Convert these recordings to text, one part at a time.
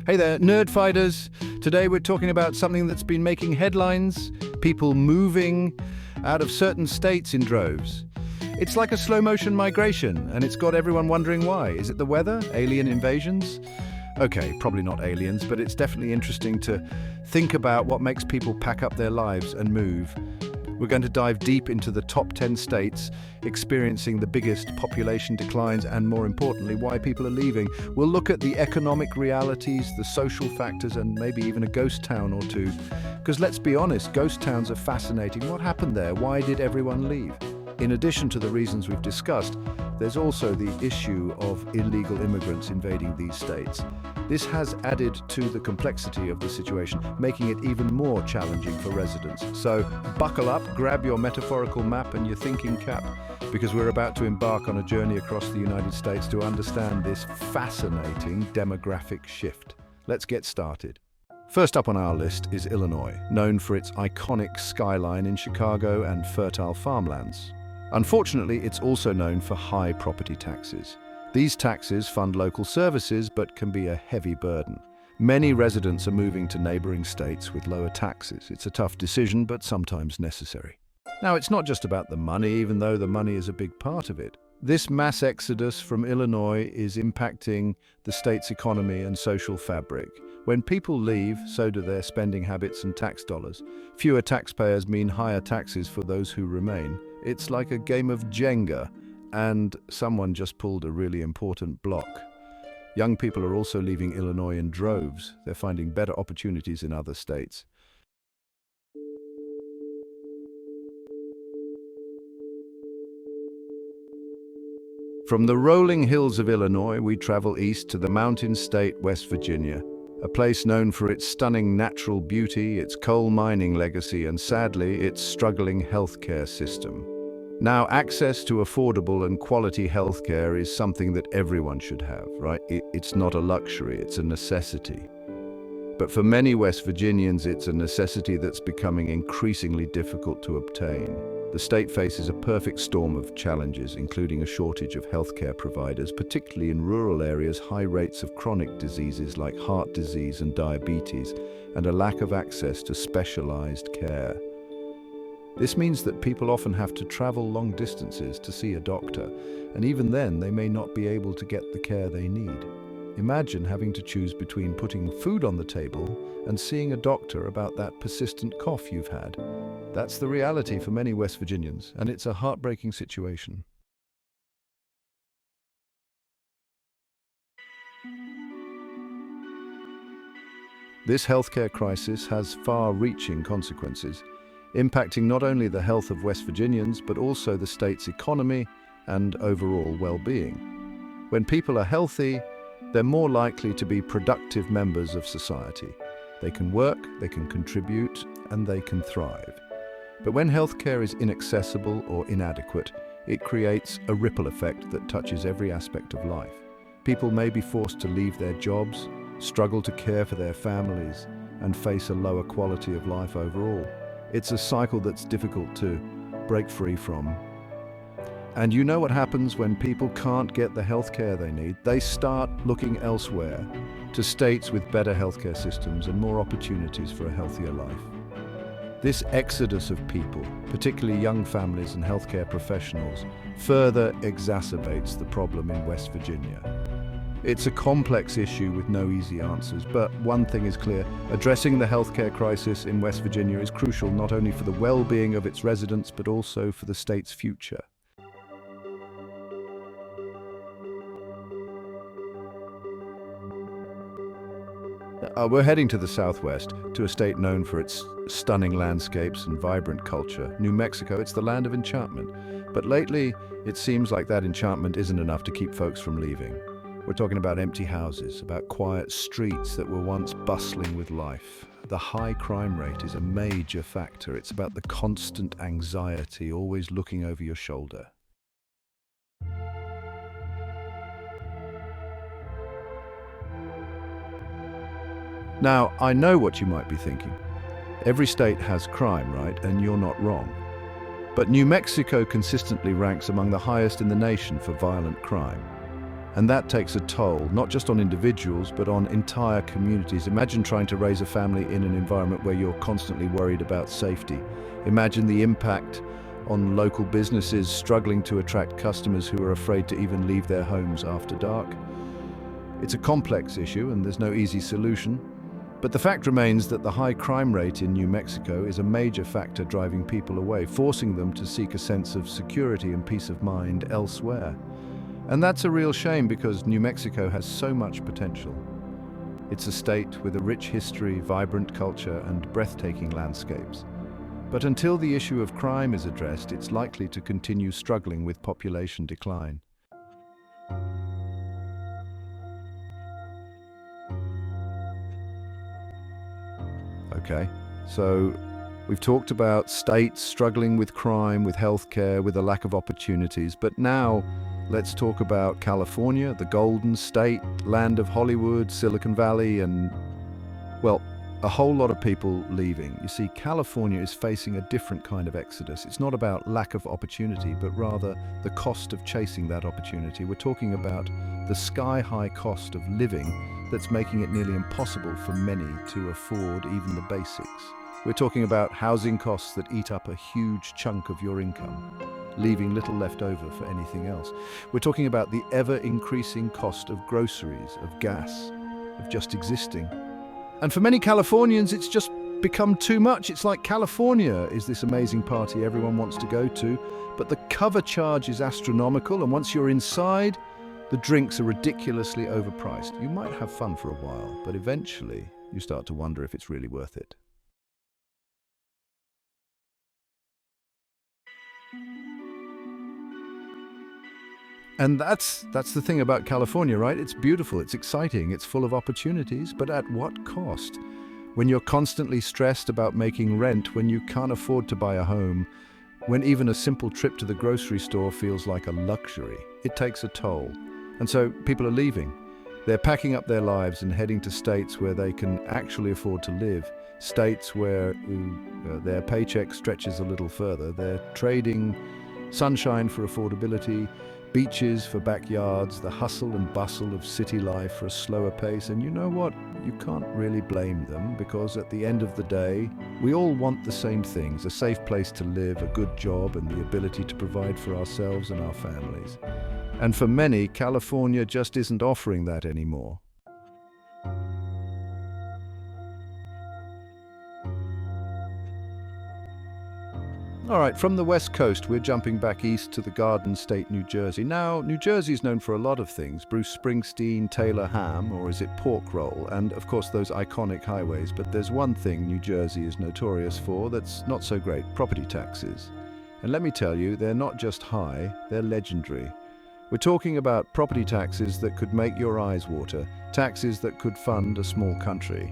Hey there, nerd fighters. Today we're talking about something that's been making headlines, people moving out of certain states in droves. It's like a slow-motion migration, and it's got everyone wondering why. Is it the weather? Alien invasions? Okay, probably not aliens, but it's definitely interesting to think about what makes people pack up their lives and move. We're going to dive deep into the top 10 states experiencing the biggest population declines and, more importantly, why people are leaving. We'll look at the economic realities, the social factors, and maybe even a ghost town or two. Because let's be honest, ghost towns are fascinating. What happened there? Why did everyone leave? In addition to the reasons we've discussed, there's also the issue of illegal immigrants invading these states. This has added to the complexity of the situation, making it even more challenging for residents. So buckle up, grab your metaphorical map and your thinking cap, because we're about to embark on a journey across the United States to understand this fascinating demographic shift. Let's get started. First up on our list is Illinois, known for its iconic skyline in Chicago and fertile farmlands. Unfortunately, it's also known for high property taxes. These taxes fund local services but can be a heavy burden. Many residents are moving to neighboring states with lower taxes. It's a tough decision, but sometimes necessary. Now, it's not just about the money, even though the money is a big part of it. This mass exodus from Illinois is impacting the state's economy and social fabric. When people leave, so do their spending habits and tax dollars. Fewer taxpayers mean higher taxes for those who remain. It's like a game of Jenga, and someone just pulled a really important block. Young people are also leaving Illinois in droves. They're finding better opportunities in other states. From the rolling hills of Illinois, we travel east to the mountain state West Virginia, a place known for its stunning natural beauty, its coal mining legacy, and sadly, its struggling healthcare system. Now, access to affordable and quality healthcare is something that everyone should have, right? It's not a luxury, it's a necessity. But for many West Virginians, it's a necessity that's becoming increasingly difficult to obtain. The state faces a perfect storm of challenges, including a shortage of healthcare providers, particularly in rural areas, high rates of chronic diseases like heart disease and diabetes, and a lack of access to specialized care. This means that people often have to travel long distances to see a doctor, and even then they may not be able to get the care they need. Imagine having to choose between putting food on the table and seeing a doctor about that persistent cough you've had. That's the reality for many West Virginians, and it's a heartbreaking situation. This healthcare crisis has far-reaching consequences, impacting not only the health of West Virginians, but also the state's economy and overall well-being. When people are healthy, they're more likely to be productive members of society. They can work, they can contribute, and they can thrive. But when healthcare is inaccessible or inadequate, it creates a ripple effect that touches every aspect of life. People may be forced to leave their jobs, struggle to care for their families, and face a lower quality of life overall. It's a cycle that's difficult to break free from. And you know what happens when people can't get the healthcare they need? They start looking elsewhere, to states with better healthcare systems and more opportunities for a healthier life. This exodus of people, particularly young families and healthcare professionals, further exacerbates the problem in West Virginia. It's a complex issue with no easy answers, but one thing is clear: addressing the healthcare crisis in West Virginia is crucial not only for the well-being of its residents, but also for the state's future. We're heading to the southwest, to a state known for its stunning landscapes and vibrant culture. New Mexico, it's the land of enchantment. But lately, it seems like that enchantment isn't enough to keep folks from leaving. We're talking about empty houses, about quiet streets that were once bustling with life. The high crime rate is a major factor. It's about the constant anxiety, always looking over your shoulder. Now, I know what you might be thinking. Every state has crime, right? And you're not wrong. But New Mexico consistently ranks among the highest in the nation for violent crime. And that takes a toll, not just on individuals, but on entire communities. Imagine trying to raise a family in an environment where you're constantly worried about safety. Imagine the impact on local businesses struggling to attract customers who are afraid to even leave their homes after dark. It's a complex issue and there's no easy solution. But the fact remains that the high crime rate in New Mexico is a major factor driving people away, forcing them to seek a sense of security and peace of mind elsewhere. And that's a real shame because New Mexico has so much potential. It's a state with a rich history, vibrant culture, and breathtaking landscapes. But until the issue of crime is addressed, it's likely to continue struggling with population decline. Okay, so we've talked about states struggling with crime, with healthcare, with a lack of opportunities, but now let's talk about California, the Golden State, land of Hollywood, Silicon Valley, and, well, a whole lot of people leaving. You see, California is facing a different kind of exodus. It's not about lack of opportunity, but rather the cost of chasing that opportunity. We're talking about the sky-high cost of living that's making it nearly impossible for many to afford even the basics. We're talking about housing costs that eat up a huge chunk of your income, leaving little left over for anything else. We're talking about the ever-increasing cost of groceries, of gas, of just existing. And for many Californians, it's just become too much. It's like California is this amazing party everyone wants to go to, but the cover charge is astronomical, and once you're inside, the drinks are ridiculously overpriced. You might have fun for a while, but eventually you start to wonder if it's really worth it. And that's the thing about California, right? It's beautiful, it's exciting, it's full of opportunities, but at what cost? When you're constantly stressed about making rent, when you can't afford to buy a home, when even a simple trip to the grocery store feels like a luxury, it takes a toll. And so people are leaving. They're packing up their lives and heading to states where they can actually afford to live, states where their paycheck stretches a little further. They're trading sunshine for affordability, beaches for backyards, the hustle and bustle of city life for a slower pace. And you know what? You can't really blame them, because at the end of the day, we all want the same things: a safe place to live, a good job, and the ability to provide for ourselves and our families. And for many, California just isn't offering that anymore. All right, from the West Coast, we're jumping back east to the Garden State, New Jersey. Now, New Jersey is known for a lot of things: Bruce Springsteen, Taylor ham, or is it pork roll, and of course those iconic highways. But there's one thing New Jersey is notorious for that's not so great: property taxes. And let me tell you, they're not just high, they're legendary. We're talking about property taxes that could make your eyes water, taxes that could fund a small country.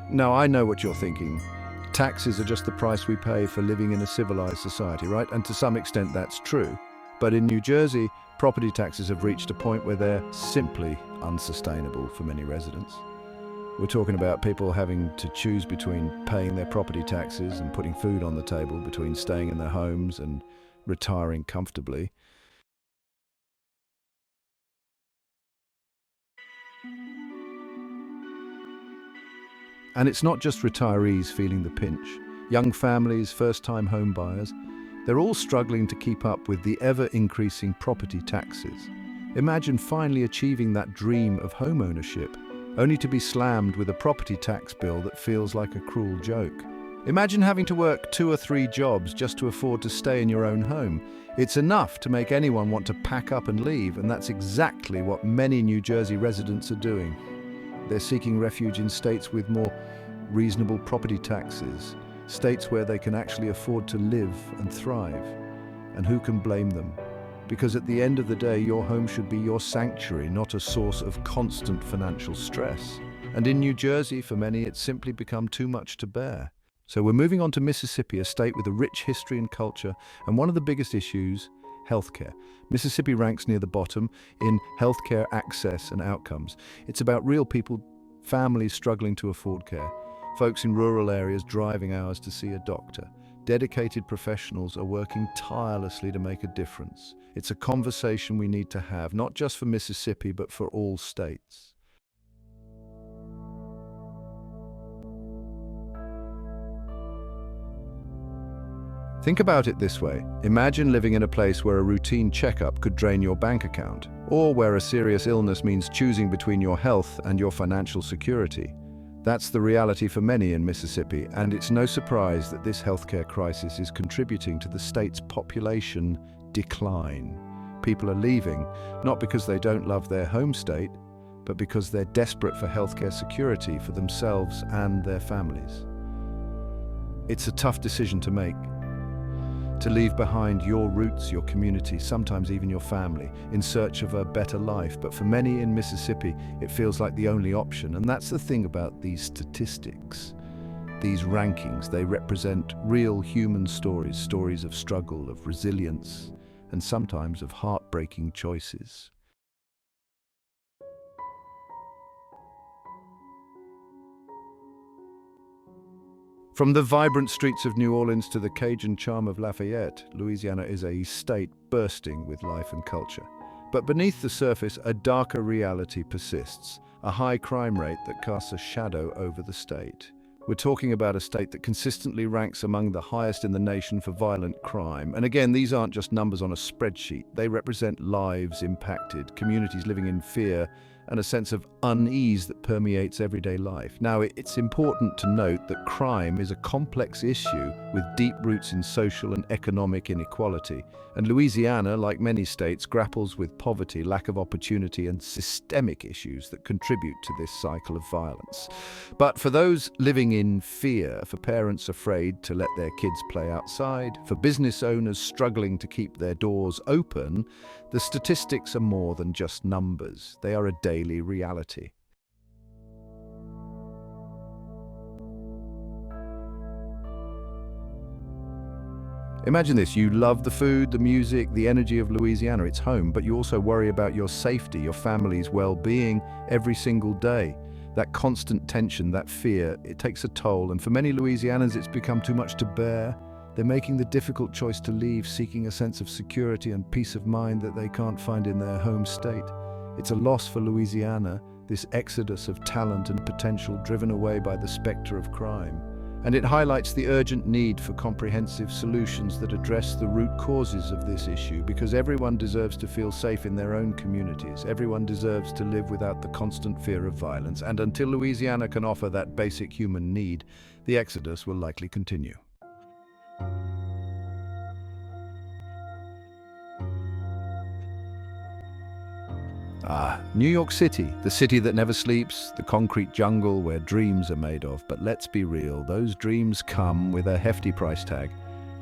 Now, I know what you're thinking. Taxes are just the price we pay for living in a civilized society, right? And to some extent that's true. But in New Jersey, property taxes have reached a point where they're simply unsustainable for many residents. We're talking about people having to choose between paying their property taxes and putting food on the table, between staying in their homes and retiring comfortably. And it's not just retirees feeling the pinch. Young families, first-time home buyers, they're all struggling to keep up with the ever-increasing property taxes. Imagine finally achieving that dream of home ownership, only to be slammed with a property tax bill that feels like a cruel joke. Imagine having to work 2 or 3 jobs just to afford to stay in your own home. It's enough to make anyone want to pack up and leave, and that's exactly what many New Jersey residents are doing. They're seeking refuge in states with more reasonable property taxes, states where they can actually afford to live and thrive. And who can blame them? Because at the end of the day, your home should be your sanctuary, not a source of constant financial stress. And in New Jersey, for many, it's simply become too much to bear. So we're moving on to Mississippi, a state with a rich history and culture, and one of the biggest issues, healthcare. Mississippi ranks near the bottom in healthcare access and outcomes. It's about real people, families struggling to afford care, folks in rural areas driving hours to see a doctor, Dedicated professionals are working tirelessly to make a difference. It's a conversation we need to have, not just for Mississippi, but for all states. Think about it this way. Imagine living in a place where a routine checkup could drain your bank account, or where a serious illness means choosing between your health and your financial security. That's the reality for many in Mississippi, and it's no surprise that this healthcare crisis is contributing to the state's population decline. People are leaving, not because they don't love their home state, but because they're desperate for healthcare security for themselves and their families. It's a tough decision to make. To leave behind your roots, your community, sometimes even your family, in search of a better life. But for many in Mississippi, it feels like the only option. And that's the thing about these statistics. These rankings, they represent real human stories, stories of struggle, of resilience, and sometimes of heartbreaking choices. From the vibrant streets of New Orleans to the Cajun charm of Lafayette, Louisiana is a state bursting with life and culture. But beneath the surface, a darker reality persists, a high crime rate that casts a shadow over the state. We're talking about a state that consistently ranks among the highest in the nation for violent crime. And again, these aren't just numbers on a spreadsheet. They represent lives impacted, communities living in fear, and a sense of unease that permeates everyday life. Now, it's important to note that crime is a complex issue with deep roots in social and economic inequality. And Louisiana, like many states, grapples with poverty, lack of opportunity, and systemic issues that contribute to this cycle of violence. But for those living in fear, for parents afraid to let their kids play outside, for business owners struggling to keep their doors open, the statistics are more than just numbers. They are a daily reality. Imagine this, you love the food, the music, the energy of Louisiana, it's home, but you also worry about your safety, your family's well-being every single day. That constant tension, that fear, it takes a toll, and for many Louisianans it's become too much to bear. They're making the difficult choice to leave, seeking a sense of security and peace of mind that they can't find in their home state. It's a loss for Louisiana, this exodus of talent and potential driven away by the specter of crime. And it highlights the urgent need for comprehensive solutions that address the root causes of this issue, because everyone deserves to feel safe in their own communities. Everyone deserves to live without the constant fear of violence. And until Louisiana can offer that basic human need, the exodus will likely continue. New York City, the city that never sleeps, the concrete jungle where dreams are made of. But let's be real, those dreams come with a hefty price tag.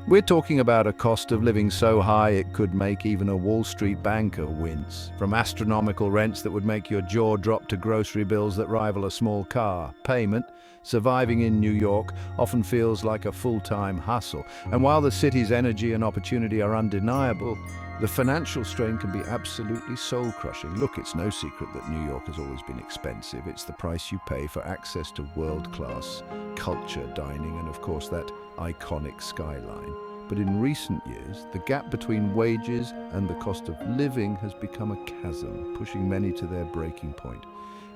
We're talking about a cost of living so high it could make even a Wall Street banker wince. From astronomical rents that would make your jaw drop to grocery bills that rival a small car payment, surviving in New York often feels like a full-time hustle. And while the city's energy and opportunity are undeniable, the financial strain can be absolutely soul-crushing. Look, it's no secret that New York has always been expensive. It's the price you pay for access to world-class culture, dining, and of course that iconic skyline. But in recent years, the gap between wages and the cost of living has become a chasm, pushing many to their breaking point.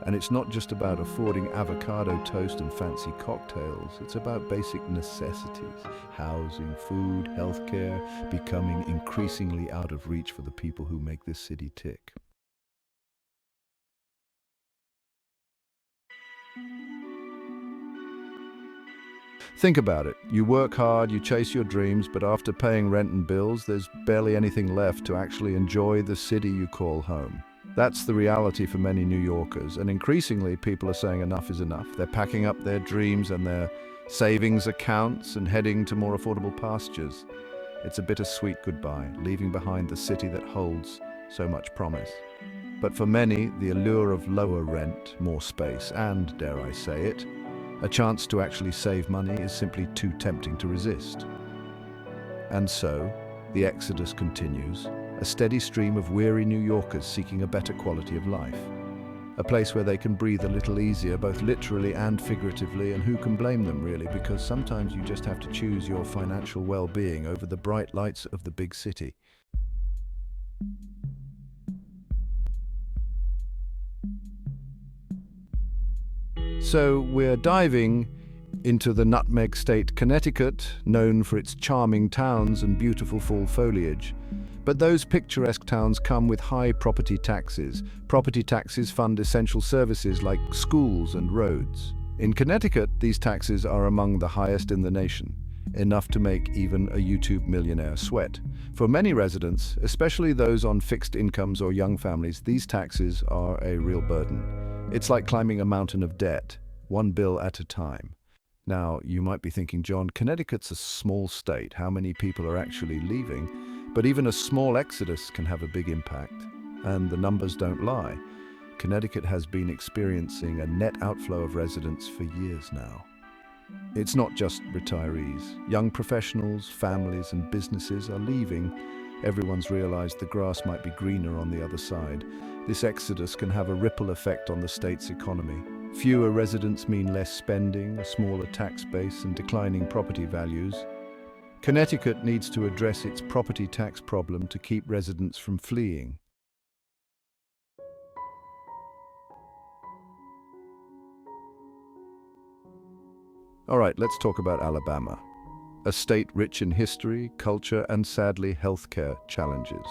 And it's not just about affording avocado toast and fancy cocktails, it's about basic necessities, housing, food, healthcare, becoming increasingly out of reach for the people who make this city tick. Think about it. You work hard, you chase your dreams, but after paying rent and bills, there's barely anything left to actually enjoy the city you call home. That's the reality for many New Yorkers, and increasingly people are saying enough is enough. They're packing up their dreams and their savings accounts and heading to more affordable pastures. It's a bittersweet goodbye, leaving behind the city that holds so much promise. But for many, the allure of lower rent, more space, and, dare I say it, a chance to actually save money is simply too tempting to resist. And so, the exodus continues, a steady stream of weary New Yorkers seeking a better quality of life. a place where they can breathe a little easier, both literally and figuratively, and who can blame them really, because sometimes you just have to choose your financial well-being over the bright lights of the big city. So we're diving into the nutmeg state Connecticut, known for its charming towns and beautiful fall foliage. But those picturesque towns come with high property taxes. Property taxes fund essential services like schools and roads. In Connecticut, these taxes are among the highest in the nation, enough to make even a YouTube millionaire sweat. For many residents, especially those on fixed incomes or young families, these taxes are a real burden. It's like climbing a mountain of debt, one bill at a time. Now, you might be thinking, John, Connecticut's a small state. How many people are actually leaving? But even a small exodus can have a big impact. And the numbers don't lie. Connecticut has been experiencing a net outflow of residents for years now. It's not just retirees. Young professionals, families, and businesses are leaving. Everyone's realized the grass might be greener on the other side. This exodus can have a ripple effect on the state's economy. Fewer residents mean less spending, a smaller tax base, and declining property values. Connecticut needs to address its property tax problem to keep residents from fleeing. All right, let's talk about Alabama, a state rich in history, culture, and sadly, healthcare challenges.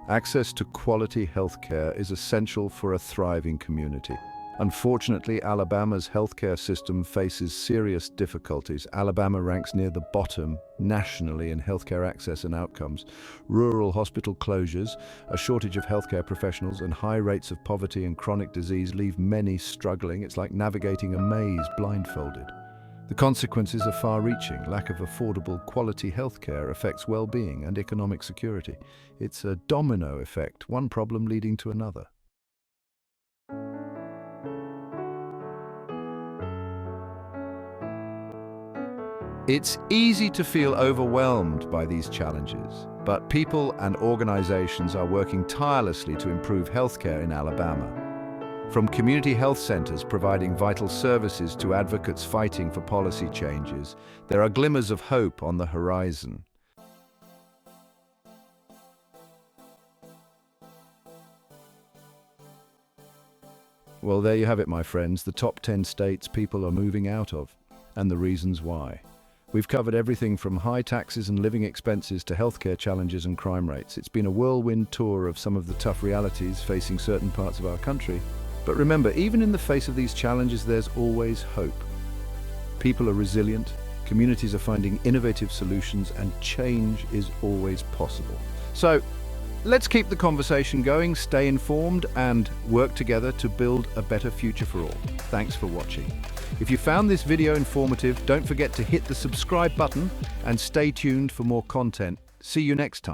Access to quality healthcare is essential for a thriving community. Unfortunately, Alabama's healthcare system faces serious difficulties. Alabama ranks near the bottom nationally in healthcare access and outcomes. Rural hospital closures, a shortage of healthcare professionals, and high rates of poverty and chronic disease leave many struggling. It's like navigating a maze blindfolded. The consequences are far-reaching. Lack of affordable, quality healthcare affects well-being and economic security. It's a domino effect, one problem leading to another. It's easy to feel overwhelmed by these challenges, but people and organizations are working tirelessly to improve healthcare in Alabama. From community health centers providing vital services to advocates fighting for policy changes, there are glimmers of hope on the horizon. Well, there you have it, my friends, the top 10 states people are moving out of, and the reasons why. We've covered everything from high taxes and living expenses to healthcare challenges and crime rates. It's been a whirlwind tour of some of the tough realities facing certain parts of our country. But remember, even in the face of these challenges, there's always hope. People are resilient, communities are finding innovative solutions, and change is always possible. So, let's keep the conversation going, stay informed, and work together to build a better future for all. Thanks for watching. If you found this video informative, don't forget to hit the subscribe button and stay tuned for more content. See you next time.